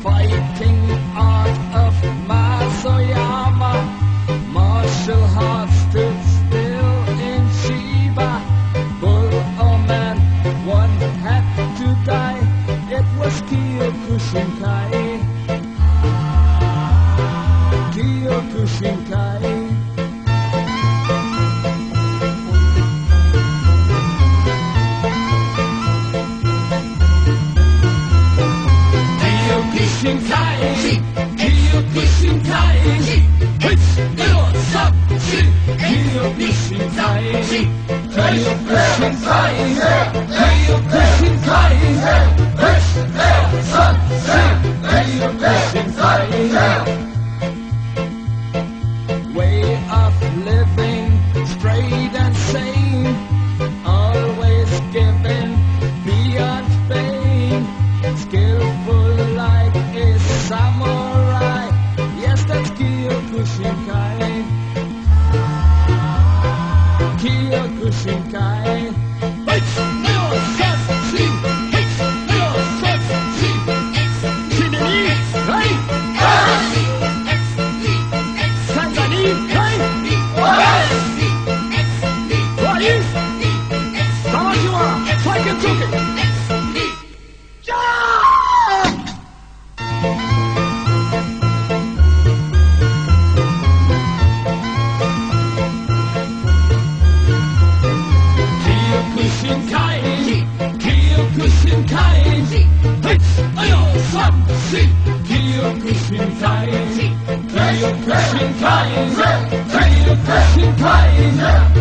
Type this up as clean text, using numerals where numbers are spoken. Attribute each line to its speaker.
Speaker 1: Fighting art of Masoyama, martial arts stood still in Shiba. Bull or man, one had to die. It was Kyokushinkai. Kyokushinkai. Kyokushinkai, Kyokushinkai, it's your sub, Kyokushinkai, Kyokushinkai, Kyokushinkai, it's your sub, Kyokushinkai. Way of living straight and sane, always giving beyond pain, skillful like a samurai. Yes, that's Kyokushinkai. Kyokushinkai. It's your sexy. It's your sexy. Shinani. Hey. Tanzani. Hey. Wai. Samajiwa. Twaiketsuke. Kyokushinkai, Kyokushinkai, it's your sexy. Kyokushinkai, Kyokushinkai, Kyokushinkai.